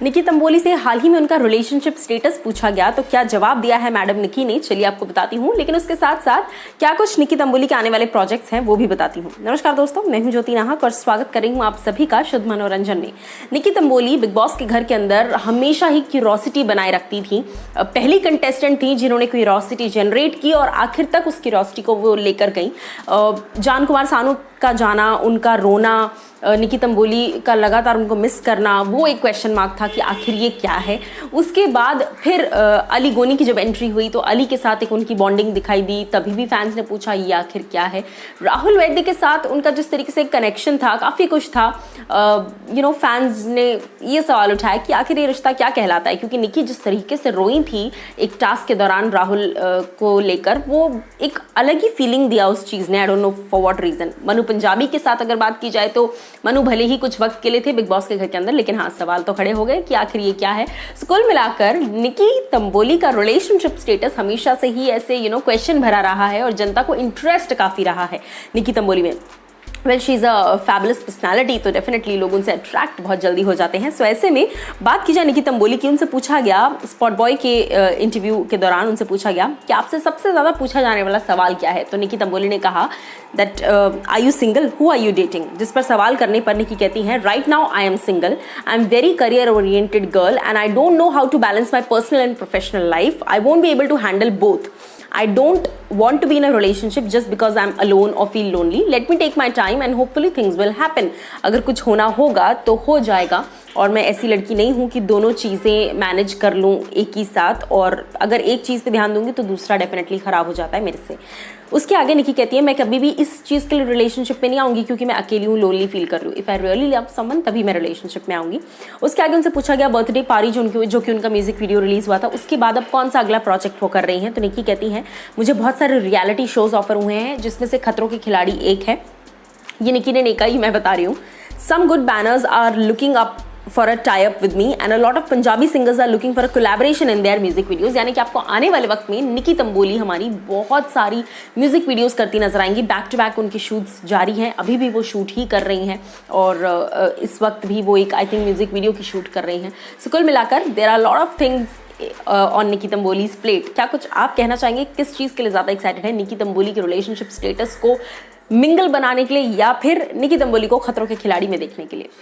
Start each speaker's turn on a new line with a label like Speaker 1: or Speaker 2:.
Speaker 1: निकी तंबोली से हाल ही में उनका रिलेशनशिप स्टेटस पूछा गया तो क्या जवाब दिया है मैडम निकी ने, चलिए आपको बताती हूँ। लेकिन उसके साथ साथ क्या कुछ निकी तंबोली के आने वाले प्रोजेक्ट्स हैं वो भी बताती हूँ। नमस्कार दोस्तों, मैं हूँ ज्योति नाहक और स्वागत कर रही हूँ आप सभी का शुद्ध मनोरंजन में। निकी तंबोली बिग बॉस के घर के अंदर हमेशा ही क्यूरोसिटी बनाए रखती थी। पहली कंटेस्टेंट थी जिन्होंने क्यूरोसिटी जनरेट की और आखिर तक उस क्यूरोसिटी को वो लेकर गई। जान कुमार सानू का जाना, उनका रोना, निकी तंबोली का लगातार उनको मिस करना, वो एक क्वेश्चन मार्क था कि आखिर ये क्या है। उसके बाद फिर अली गोनी की जब एंट्री हुई तो अली के साथ एक उनकी बॉन्डिंग दिखाई दी, तभी भी फैंस ने पूछा ये आखिर क्या है। राहुल वैद्य के साथ उनका जिस तरीके से कनेक्शन था, काफ़ी कुछ था। फैंस ने ये सवाल उठाया कि आखिर ये रिश्ता क्या कहलाता है, क्योंकि निकी जिस तरीके से रोई थी एक टास्क के दौरान राहुल को लेकर, वो एक अलग ही फीलिंग दिया उस चीज़ ने। आई don't know for what reason. Manu Punjabi के साथ अगर बात की जाए तो मनु भले ही कुछ वक्त के लिए थे बिग बॉस के घर के अंदर, लेकिन हाँ, सवाल तो खड़े हो गए कि आखिर ये क्या है। सो कुल मिलाकर निकी तंबोली का रिलेशनशिप स्टेटस हमेशा से ही ऐसे क्वेश्चन भरा रहा है और जनता को इंटरेस्ट काफ़ी रहा है निकी तंबोली में। Well, she is a fabulous personality, तो डेफिनेटली लोग उनसे अट्रैक्ट बहुत जल्दी हो जाते हैं। सो ऐसे में बात की जाए निकी तंबोली की, उनसे पूछा गया स्पॉट बॉय के इंटरव्यू के दौरान, उनसे पूछा गया कि आपसे सबसे ज़्यादा पूछा जाने वाला सवाल क्या है। तो निकी तंबोली ने कहा that are you single, who are you dating. जिस पर सवाल करने पर निकी कहती हैं right now I am single, I am very career oriented girl and I don't know how to balance my personal and professional life. I won't be able to handle both. I don't want to be in a relationship just because I'm alone or feel lonely. Let me take my time and hopefully things will happen. अगर कुछ होना होगा तो हो जाएगा और मैं ऐसी लड़की नहीं हूँ कि दोनों चीज़ें मैनेज कर लूँ एक ही साथ, और अगर एक चीज़ पे ध्यान दूंगी तो दूसरा डेफिनेटली ख़राब हो जाता है मेरे से। उसके आगे निकी कहती है मैं कभी भी इस चीज़ के लिए रिलेशनशिप में नहीं आऊँगी क्योंकि मैं अकेली हूँ, लोनली फील कर रही हूँ। If I really love someone तभी मैं रिलेशनशिप में आऊँगी। उसके आगे उनसे पूछा गया बर्थडे पारी जो कि उनका म्यूजिक वीडियो रिलीज़ हुआ था, उसके बाद अब कौन सा अगला प्रोजेक्ट वो कर रही हैं। तो निकी कहती हैं मुझे बहुत सारे रियलिटी शोज ऑफर हुए हैं जिसमें से खतरों के खिलाड़ी एक है। ये निकी ने नहीं कहा, ये मैं बता रही हूँ। Some good banners are looking up for a tie-up with me and a lot of Punjabi singers are looking for a collaboration in their music videos। यानी कि आपको आने वाले वक्त में निकी तंबोली हमारी बहुत सारी म्यूजिक वीडियोस करती नजर आएंगी। बैक टू बैक उनकी शूट्स जारी हैं, अभी भी वो शूट ही कर रही हैं और इस वक्त भी वो एक आई थिंक म्यूजिक वीडियो की शूट कर रही हैं। सो कुल मिलाकर there are lot of things on Nikki Tamboli's plate. क्या कुछ आप कहना चाहेंगे, किस चीज़ के लिए ज़्यादा एक्साइटेड है, निकी तंबोली के रिलेशनशिप स्टेटस को मिंगल बनाने के लिए या फिर निकी तंबोली को खतरों के खिलाड़ी में देखने के लिए?